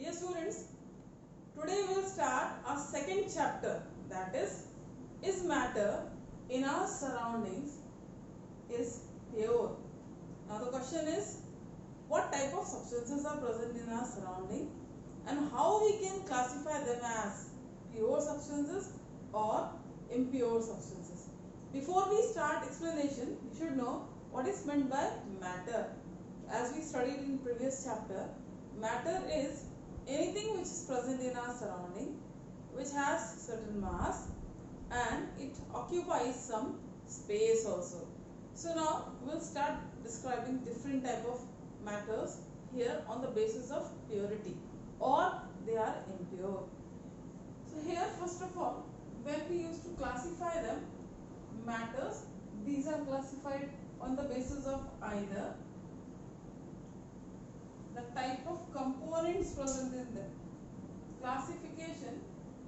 Dear students, today we will start our second chapter, that is matter in our surroundings is pure? Now the question is, what type of substances are present in our surrounding and how we can classify them as pure substances or impure substances. Before we start explanation, you should know what is meant by matter. As we studied in previous chapter, matter is anything which is present in our surrounding, which has certain mass and it occupies some space also. So now we will start describing different type of matters here on the basis of purity, or they are impure. So here first of all, when we used to classify them, matters, these are classified on the basis of either the type of components present in them. Classification,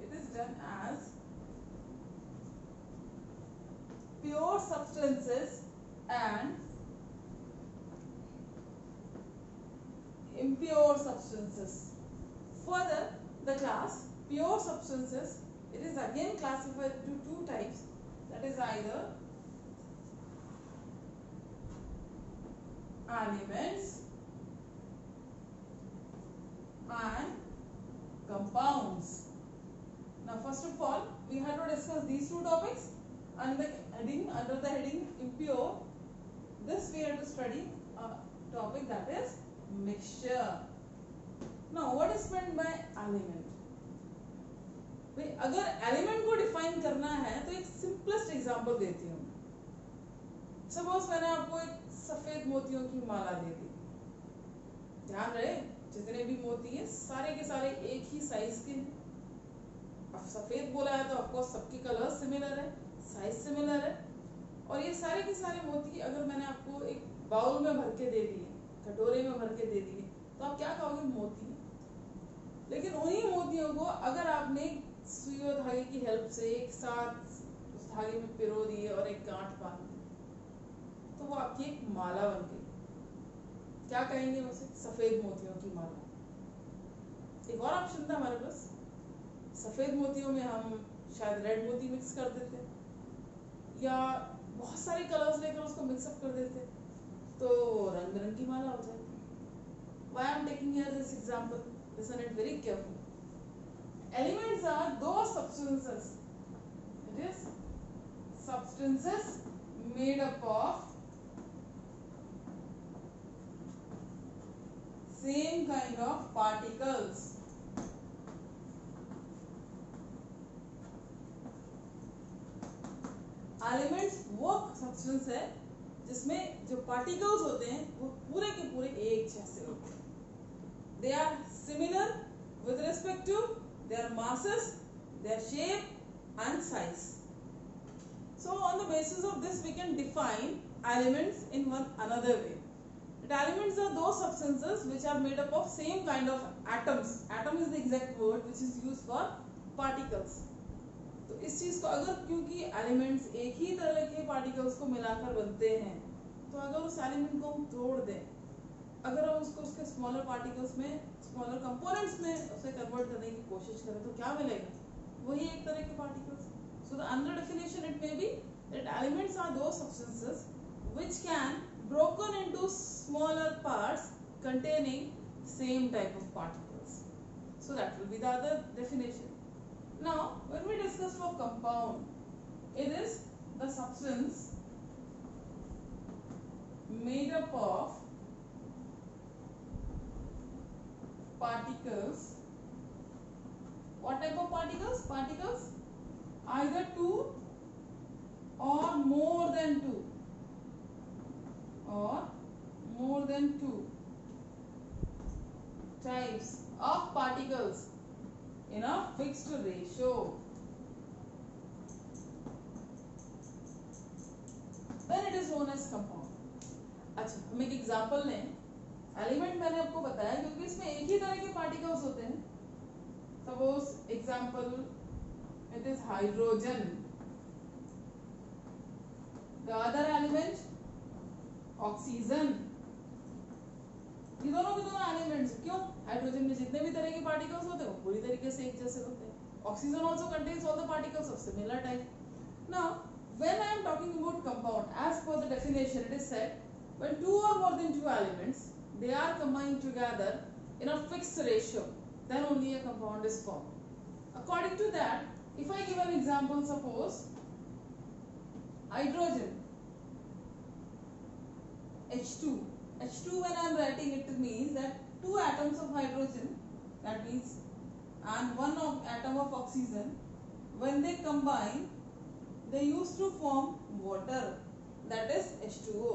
it is done as pure substances and impure substances. Further, the class pure substances, it is again classified into two types, that is either elements and compounds. Now first of all, we have to discuss these two topics, and under the heading impure, this we have to study a topic, that is mixture. Now what is meant by element? भाई अगर element को define करना है तो एक simplest example देती हूँ. Suppose मैंने आपको एक सफेद मोतियों की माला दे दी. ध्यान रहे, जितने भी मोती हैं सारे के सारे एक ही साइज के हैं. अब सफेद बोला है तो ऑफकोर्स सबके कलर सिमिलर है, साइज सिमिलर है, और ये सारे के सारे मोती अगर मैंने आपको एक बाउल में भर के दे दिए, कटोरे में भर के दे दिए, तो आप क्या कहोगे? मोती. लेकिन उन्हीं मोतियों को अगर आपने सुई और धागे की हेल्प से एक साथ उस धागे में पिरो दिए और एक गांठ बांध दी, तो वो आपकी एक माला बन गई. क्या कहेंगे उसे? सफेद मोतियों की माला. एक और ऑप्शन था हमारे पास, सफेद मोतियों में हम शायद रेड मोती मिक्स कर देते, या बहुत सारे कलर्स लेकर उसको मिक्सअप कर देते, तो रंग बिरंगी माला हो जाती. Why I am taking here this example? Listen it very carefully. Elements are those substances. It is substances made up of same kind of particles. Elements वो substance है जिसमें जो particles होते हैं वो पूरे के पूरे एक जैसे होते हैं. They are similar with respect to their masses, their shape and size. So on the basis of this we can define elements in one another way. The elements are those substances which are made up of same kind of atoms. Atom is the exact word which is used for particles. तो इस चीज को अगर, क्योंकि elements एक ही तरह के particles को मिलाकर बनते हैं, तो अगर उस एलिमेंट को हम तोड़ दें, अगर हम उसको उसके स्मॉलर पार्टिकल्स में, स्मॉलर कंपोनेंट्स में उसे कन्वर्ट करने की कोशिश करें, तो क्या मिलेगा? वही एक तरह के particles. So the another definition it may be that elements are those substances which can broken into smaller parts containing same type of particles. So that will be the other definition. Now when we discuss for compound, it is the substance made up of particles. What type of particles? Particles either two or more than two, or more than two types of particles in a fixed ratio. Then it is known as compound. अच्छा, हम एक example लें. Element मैंने आपको बताया क्योंकि इसमें एक ही तरह के पार्टिकल्स होते हैं. Suppose example, it is hydrogen. The other element oxygen. ये दोनों के दोनों एलिमेंट्स. क्यों? हाइड्रोजन में जितने भी तरह के पार्टिकल्स होते हैं वो पूरी तरीके से एक जैसे होते हैं। Oxygen also contains all the particles of similar type. Now when I am talking about compound, as per the definition it is said when two or more than two elements they are combined together in a fixed ratio, then only a compound is formed. According to that, if I give an example, suppose hydrogen H2. H2, when I am writing it means that two atoms of hydrogen, that means, and one atom of oxygen, when they combine they used to form water, that is H2O.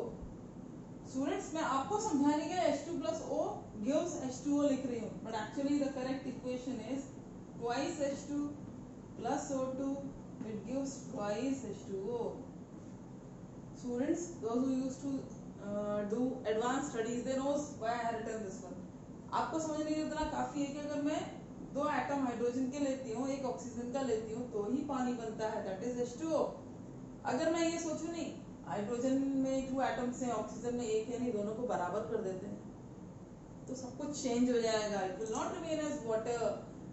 Students मैं आपको समझाने के लिए H2 plus O gives H2O लिख रही हूँ, but actually the correct equation is twice H2 plus O2, it gives twice H2O. Students, those who used to do advanced studies, they knows why I have written this one. आपको समझने के इतना काफी है कि अगर मैं दो एटम हाइड्रोजन के लेती हूँ, एक ऑक्सीजन का लेती हूँ, तो ही पानी बनता है, that is H2O. अगर मैं ये सोचूं नहीं हाइड्रोजन में टू एटम्स हैं, ऑक्सीजन में एक है, नहीं दोनों को बराबर कर देते हैं, तो सब कुछ चेंज हो जाएगा. It will not remain as water,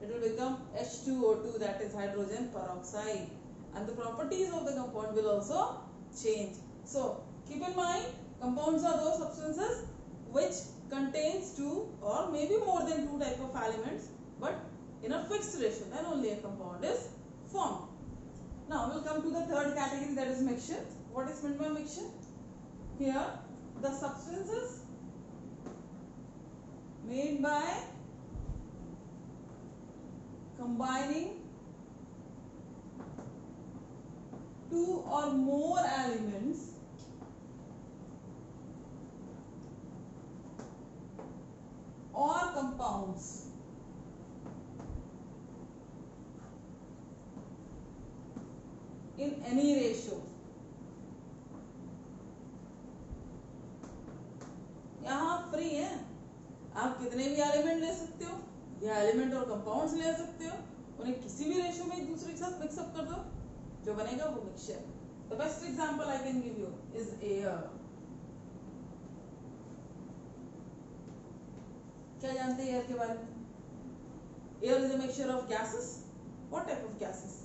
it will become H2O2, that is hydrogen peroxide, and the properties of the compound will also change. So keep in mind, compounds are those substances which contains two or maybe more than two type of elements, but in a fixed ratio, then only a compound is formed. Now we'll come to the third category, that is mixture. What is meant by mixture? Here the substances made by combining two or more elements or compounds in any ratio. यहाँ free है, आप कितने भी element ले सकते हो, या element और कंपाउंड्स ले सकते हो, उन्हें किसी भी रेशियो में एक दूसरे के साथ मिक्सअप कर दो, जो बनेगा वो mixture. The best example I can give you is air. क्या जानते हैं एयर के बारे में? Air is a mixture of gases. What type of gases?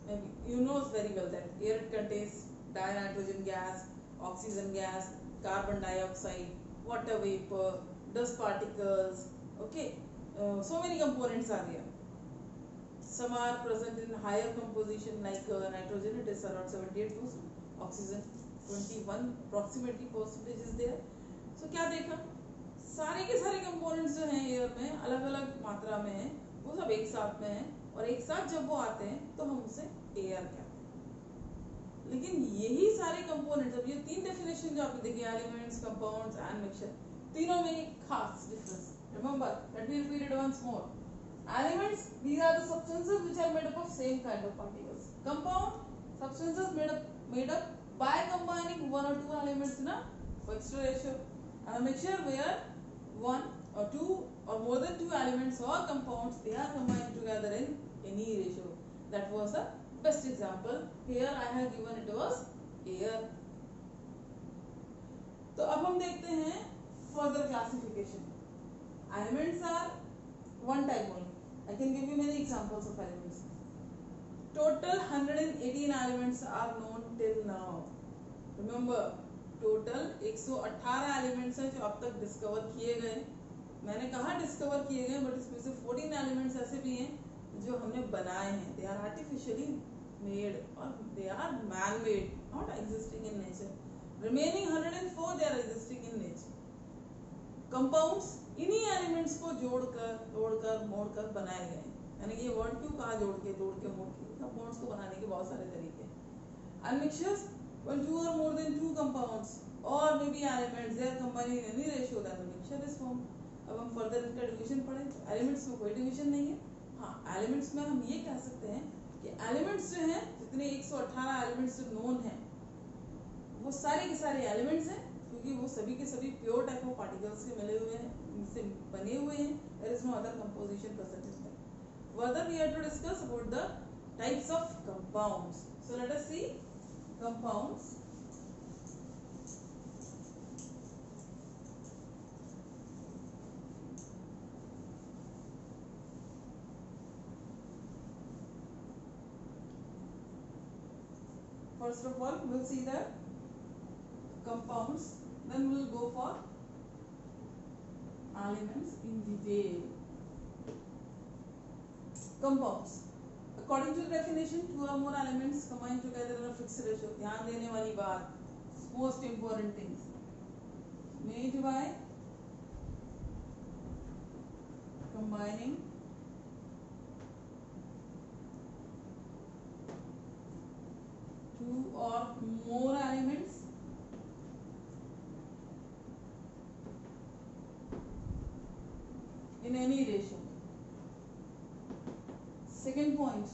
maybe you know very well that air contains dinitrogen gas, oxygen gas, carbon dioxide, water vapor, dust particles. Okay, so many components are there. Some are present in higher composition like nitrogen, it is around 78%, oxygen 21 approximately percentage is there. So क्या देखा, सारे के सारे components जो हैं air में अलग अलग मात्रा में हैं, वो सब एक साथ में हैं, और एक साथ जब वो आते हैं तो हम उसे एयर कहते हैं. लेकिन यही सारे कंपोनेंट्स, अब ये तीन डेफिनेशन जो आपने देखी, एलिमेंट्स, कंपाउंड्स एंड मिक्सचर, तीनों में एक खास difference. Remember, let me repeat it once more. Elements, these are the substances which are made up of same kind of particles. Compound, substances made up by combining one or two elements in a fixed ratio. And a mixture where one or two or more than two elements or compounds, they are combined together in any ratio. That was the best example. Here I have given it was air. तो अब हम देखते हैं further classification. Elements are one type only. I can give you many examples of elements. Total 118 elements are known till now. Remember, total 118 elements हैं जो अब तक discover किए गए. मैंने कहा डिस्कवर किए गए, बट इसमें से 14 elements ऐसे भी हैं जो हमने बनाए हैं. They are artificially made or they are man-made, not existing in nature. Remaining 104 they are existing in nature. Compounds इन्हीं एलिमेंट्स को जोड़कर, तोड़कर, मोड़कर बनाए गए. यानी कि ये वर्ड क्यों कहा जोड़ के, तोड़ के, मोड़ के? कंपाउंड्स को बनाने के बहुत सारे तरीके. And mixtures, when two or more than two compounds or maybe elements they are combined in any ratio, then the mixture is formed. अब हम फर्दर इसका डिवीजन पढ़ें तो एलिमेंट्स में कोई डिवीजन नहीं है. हाँ, एलिमेंट्स में हम ये कह सकते हैं कि एलिमेंट्स जो हैं, जितने 118 एलिमेंट्स जो नोन हैं, वो सारे के सारे एलिमेंट्स हैं, क्योंकि वो सभी के सभी प्योर टाइप ऑफ पार्टिकल्स के मिले हुए हैं, इनसे बने हुए हैं. There is no other composition present in them. Further we have to discuss about the types of compounds. So let us see compounds. first of all we'll see the compounds, then we'll go for elements in detail. Compounds, according to the definition, two or more elements combined together in a fixed ratio. ध्यान देने वाली बात, most important things, made by combining two or more elements in any ratio. Second point,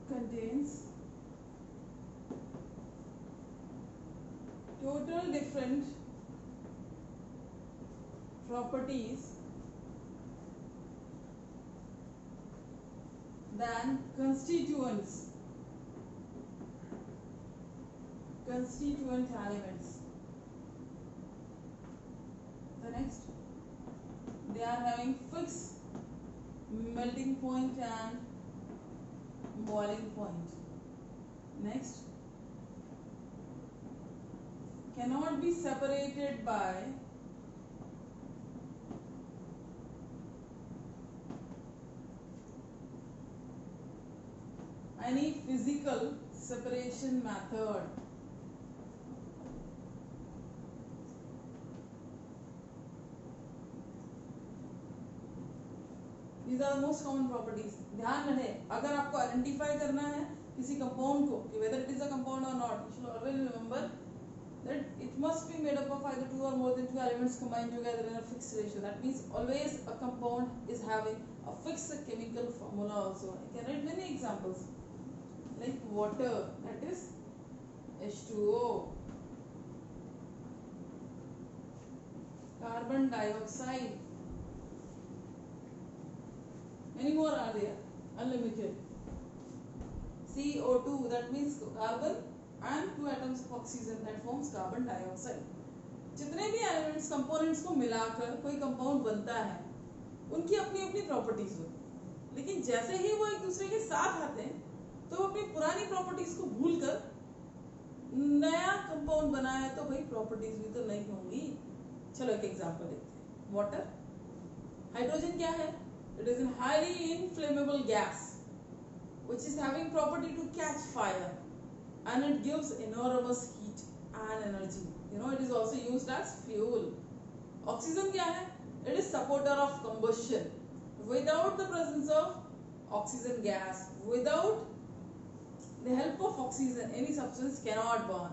contains total different properties than constituent elements. The next, they are having fixed melting point and boiling point. Next, cannot be separated by any physical separation method. These are the most common properties. ध्यान रहे, अगर आपको identify करना है किसी compound को कि whether it is a compound or not, you should always remember that it must be made up of either two or more than two elements combined together in a fixed ratio. That means always a compound is having a fixed chemical formula also. I can write many examples like water, that is H2O, carbon dioxide, many more are there, unlimited. CO2, that means carbon and two atoms of oxygen, that forms carbon dioxide. जितने भी elements components को मिलाकर कोई compound बनता है, उनकी अपनी अपनी प्रॉपर्टीज होती है, लेकिन जैसे ही वो एक दूसरे के साथ आते हैं तो वो अपनी पुरानी प्रॉपर्टीज को भूलकर नया कंपाउंड बनाया है, तो भाई प्रॉपर्टीज भी तो नहीं होंगी. चलो एक एग्जांपल देखते हैं. वाटर, हाइड्रोजन क्या है? It is a highly inflammable gas which is having property to catch fire and it gives enormous heat and energy. You know, it is also used as fuel. Oxygen क्या है? It is supporter of combustion. Without the presence of oxygen gas, without the help of oxygen, any substance cannot burn.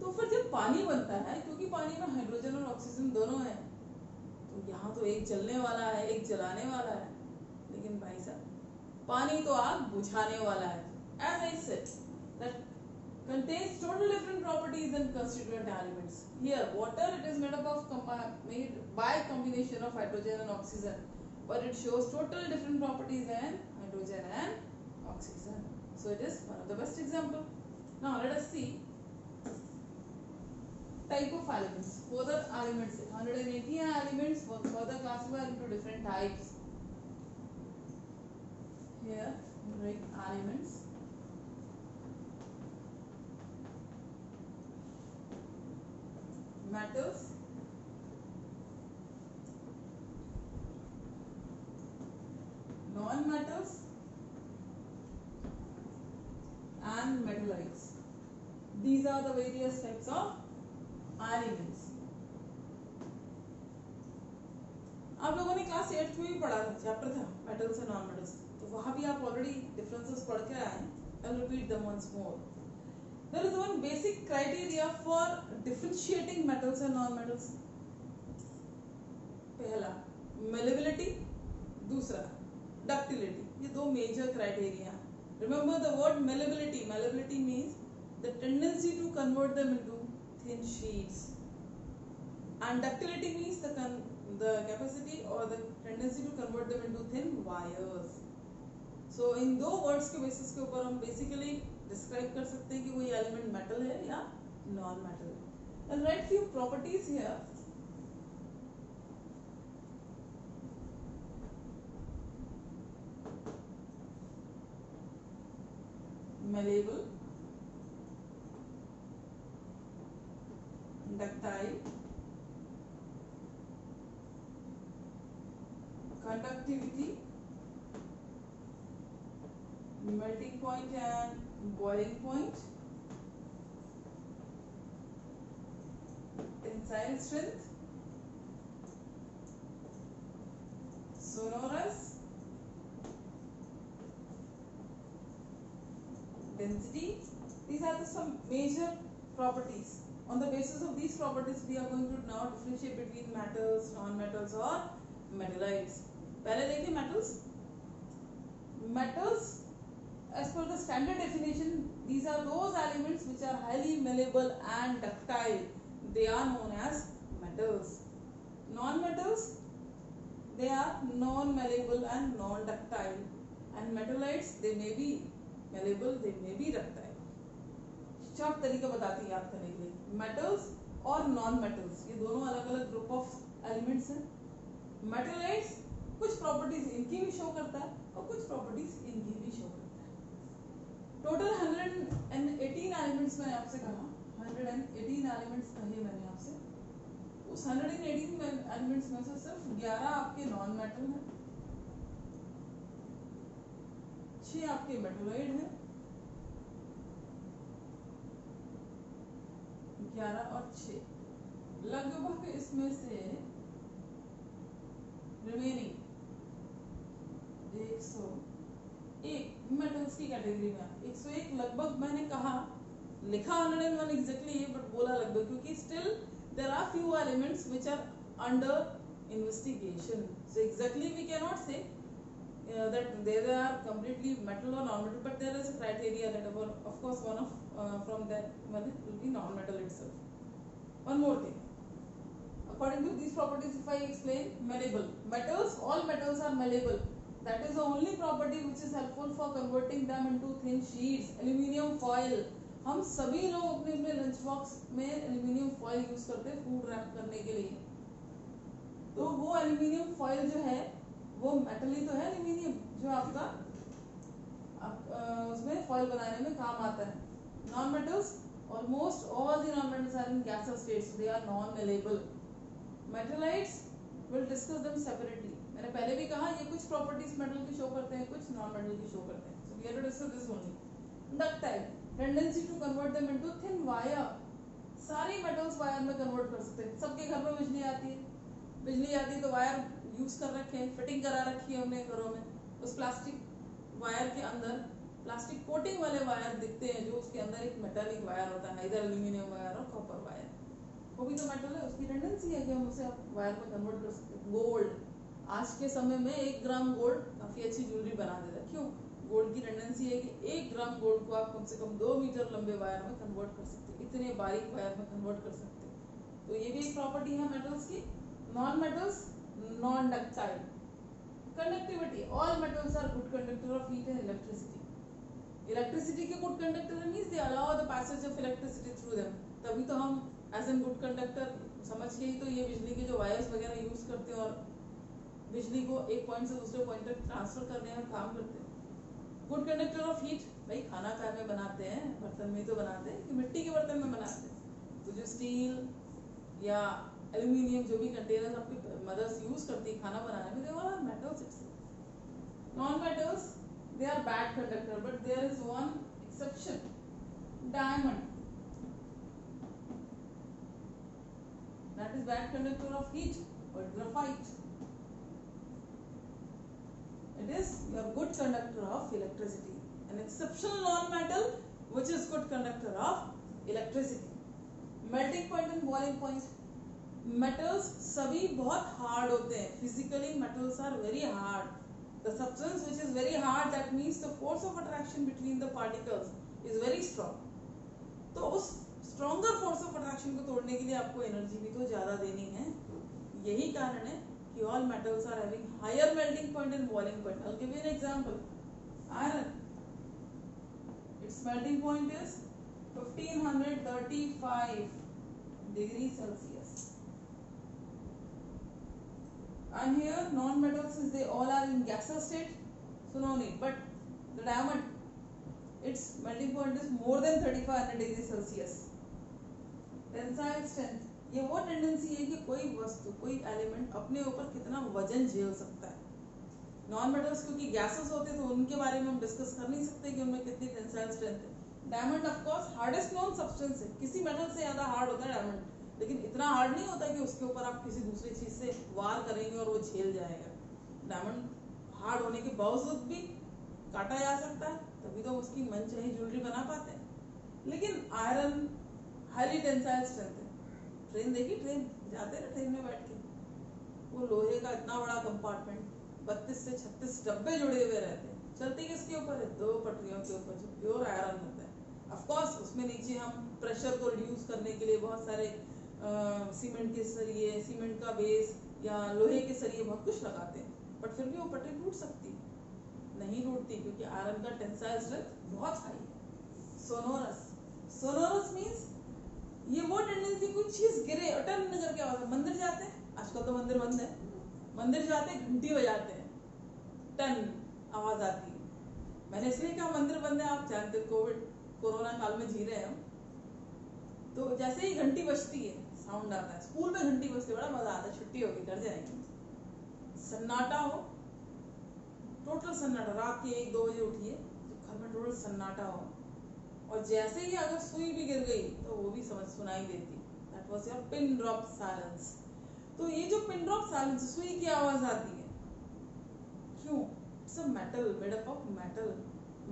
तो फिर जब पानी बनता है, क्योंकि पानी में हाइड्रोजन और ऑक्सीजन दोनों है, तो यहाँ तो एक जलने वाला है, एक जलाने वाला है, लेकिन भाई साहब पानी तो आग बुझाने वाला है. As I said, that contains total different properties than constituent elements. Here, water, it is made up of made by combination of hydrogen and oxygen, but it shows total different properties than hydrogen and oxygen. So it is one of the best example. Now let us see type of elements. Further elements, 180 elements were further classified into different types. Here, write elements. Metals, non-metals, and metallites. These are the various types of elements. आप लोगों ने class 8 में भी पढ़ा था, chapter था metals and non metals, तो वहां भी आप ऑलरेडी डिफरेंसेस पढ़ के आए हैं. I'll repeat them once more. There is one basic criteria for differentiating metals and non-metals. पहला malleability, दूसरा ductility. ये दो major criteria. Remember the word malleability. Malleability means the tendency to convert them into thin sheets, and ductility means the capacity or the tendency to convert them into thin wires. So in दो words के basis के ऊपर हम basically describe कर सकते हैं कि वो ये element metal है या non metal है. I'll write few properties here. malleable, ductile, conductivity, melting point and boiling point, tensile strength, sonorous, density. These are some major properties. On the basis of these properties, we are going to now differentiate between metals, non-metals or metallites. पहले देखिए metals. Metals, as per the standard definition, these are those elements which are highly malleable and ductile. They are known as metals. Non-metals, they are non-malleable and non-ductile. And metallites, they may be malleable, they may be ductile. चार तरीका बताती है याद करने के लिए. Metals और non metals, ये दोनों अलग अलग ग्रुप ऑफ एलिमेंट्स हैं. मेटलाइट्स कुछ प्रॉपर्टीज इनकी भी शो करता है और कुछ प्रॉपर्टीज इनकी भी शो करता है. टोटल 118 एलिमेंट्स मैंने आपसे कहा, 118 एलिमेंट्स कहे मैंने आपसे. उस 118 एलिमेंट्स में से सिर्फ 11 आपके नॉन मेटल हैं, 6 आपके मेटलॉइड हैं, 11 और 6. लगभग इसमें से रिमेनिंग 101 मेटल्स की कैटेगरी में. 101 लगभग मैंने कहा, लिखा 101 एग्जैक्टली है बट बोला लगभग, क्योंकि still there are few elements which are under investigation. So exactly we can not say that they are completely metal or non-metal, but there is a criteria that of course one of from that one will be non-metal itself. One more thing, according to these properties, if I explain, malleable metals, all metals are malleable. That is the only property which is helpful for converting them into thin sheets. Aluminium foil, हम सभी लोग अपने अपने lunch box में aluminium foil use करते हैं food rap करने के लिए. तो वो एल्यूमिनियम फॉइल जो है वो मेटल ही तो है, एल्यूमिनियम जो आपका उसमें फॉइल बनाने में काम आता है. Non metals, almost all the non metals are in gaseous states, they are non malleable. Metalloids will discuss them separately. मैंने पहले भी कहा ये कुछ प्रॉपर्टीज मेटल की शो करते हैं, कुछ नॉन मेटल की शो करते हैं. So we have to discuss this only. Ductile, tendency to convert them into thin wire. सारी मेटल्स वायर में कन्वर्ट कर सकते हैं. सबके घर में बिजली आती है, बिजली आती है तो वायर यूज कर रखे हैं, फिटिंग करा रखी है हमने घरों में. उस प्लास्टिक वायर के अंदर प्लास्टिक कोटिंग वाले वायर दिखते हैं, जो उसके अंदर एक मेटालिक वायर होता है, इधर एल्यूमिनियम वायर और कॉपर वायर. वो भी तो मेटल है, उसकी टेंडेंसी है कि हम उसे वायर में कन्वर्ट कर सकते हैं. गोल्ड, आज के समय में 1 ग्राम गोल्ड काफी अच्छी ज्वेलरी बना देता है. क्यों? गोल्ड की टेंडेंसी है कि 1 ग्राम गोल्ड को आप कम से कम 2 मीटर लंबे वायर में कन्वर्ट कर सकते हैं, इतने बारीक वायर में कन्वर्ट कर सकते हैं. तो ये भी एक प्रॉपर्टी है मेटल्स की. Non metals, non ductile. Conductivity, all metals are good conductor of heat and electricity. Electricity के good conductor means they allow the passage of electricity through them. तभी तो हम एज एन गुड कंडक्टर समझ के ही तो ये बिजली के जो वायर्स वगैरह यूज करते हैं और बिजली को एक पॉइंट से दूसरे पॉइंट तक ट्रांसफर करने में काम करते हैं. गुड कंडक्टर ऑफ हीट, भाई खाना क्या में बनाते हैं, बर्तन में तो बनाते हैं कि मिट्टी के बर्तन में बनाते हैं. तो जो स्टील या एल्यूमिनियम जो भी कंटेनर आपकी मदर्स यूज करती है खाना बनाने में, they all are metals itself. Non metals, they are bad conductor, but there is one exception, diamond. That is bad conductor of heat. But graphite, it is your good conductor of electricity. An exceptional non-metal which is good conductor of electricity. Melting point and boiling point. Metals सभी बहुत hard होते हैं. Physically metals are very hard. The substance which is very hard, that means the force of attraction between the particles is very strong. तो उस stronger force of attraction को तोड़ने के लिए आपको एनर्जी भी तो ज्यादा देनी है. यही कारण है कि all metals are having higher melting point and boiling point. I'll give you an example. Iron, its melting point is 1535 degrees Celsius. And here non-metals, since they all are in gaseous state, so no need. But the diamond, its melting point is more than 3500 degree Celsius. Tensile strength, ये वो tendency है कि कोई वस्तु, कोई element अपने ऊपर कितना वजन झेल सकता है। नॉन मेटल्स क्योंकि गैसेस होते हैं तो उनके बारे में हम डिस्कस कर नहीं सकते कि उनमें कितनी टेंसाइल स्ट्रेंथ है। Diamond of course hardest non substance है, किसी मेटल से ज्यादा हार्ड होता है डायमंड, लेकिन इतना हार्ड नहीं होता कि उसके ऊपर आप किसी दूसरी चीज से वार करेंगे और वो झेल जाएगा। डायमंड हार्ड होने के बावजूद भी काटा जा सकता है, तभी तो उसकी मनचाही ज्वेलरी बना पाते हैं। लेकिन आयरन हाईली टेंसाइल स्ट्रेंथ है। ट्रेन देखी, ट्रेन जाते ना ट्रेन में बैठ के, वो लोहे का इतना बड़ा कंपार्टमेंट, 32 से 36 डब्बे जुड़े हुए रहते हैं, चलती किसके ऊपर है? 2 पटरियों के ऊपर, जो प्योर आयरन होता है। ऑफ कोर्स उसमें नीचे हम प्रेशर को रिड्यूस करने के लिए बहुत सारे सीमेंट के सरिये, सीमेंट का बेस या लोहे के सरिये बहुत कुछ लगाते हैं, बट फिर भी वो पटरी टूट सकती नहीं, टूटती, क्योंकि आयरन का टेंसाइल स्ट्रेंथ बहुत हाई है। सोनोरस, सोनोरस मींस ये वो टेंडेंसी, कोई चीज गिरे और टन करके आवाज। मंदिर जाते हैं, आजकल तो मंदिर बंद है, मंदिर जाते हैं घंटी बजाते हैं, टन आवाज आती है। मैंने इसलिए कहा मंदिर बंद है, आप जानते कोविड कोरोना काल में जी रहे हैं हम, तो जैसे ही घंटी बजती है साउंड आता है। स्कूल में घंटी बजती है, बड़ा मजा आता है, छुट्टी होगी घर जाएंगे, सन्नाटा हो, टोटल सन्नाटा, रात के 1-2 बजे उठिए, घर में टोटल सन्नाटा हो, और जैसे ही अगर सुई भी गिर गई तो वो भी समझ सुनाई देती। That was your pin drop silence. तो ये जो पिन ड्रॉप साइलेंस, सुई की आवाज आती है, क्यों? It's a metal, made up of metal.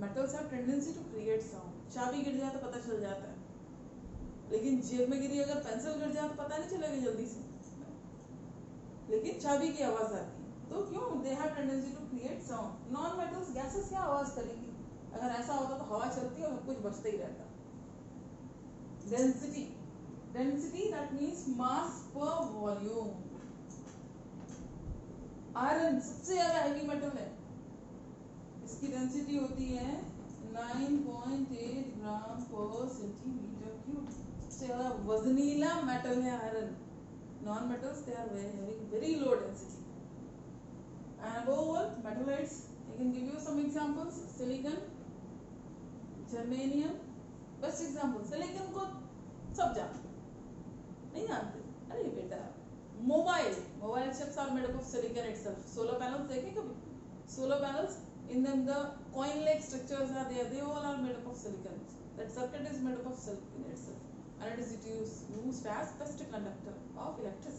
Metals have tendency to create sound. चाबी गिर जाए तो पता चल जाता है, लेकिन जेब में गिरी अगर पेंसिल गिर जाए तो पता नहीं चलेगा जल्दी से, लेकिन चाबी की आवाज आती है। तो क्यों? They have tendency to create sound. Non metals, gases क्या आवाज करेगी? अगर ऐसा होता तो हवा चलती और सब कुछ बचता ही रहता। डेंसिटी, डेंसिटी दैट मींस मास पर वॉल्यूम। आयरन सबसे ज्यादा हैवी मेटल है, इसकी डेंसिटी होती है 9.8 ग्राम पर सेंटीमीटर क्यूब। सबसे ज्यादा वजनीला मेटल है iron. Non metals they are having very low density. And overall metallites, I can give you some examples. Silicon, germanium, best example. Silicon को सब जानते, नहीं जानते? अरे बेटा, mobile chips are made up of silicon itself. Solar panels देखे कभी? Solar panels, in them the coin like structures are there, they all are made up of silicon. That circuit is made up of silicon itself, and it is used as best conductor of electricity.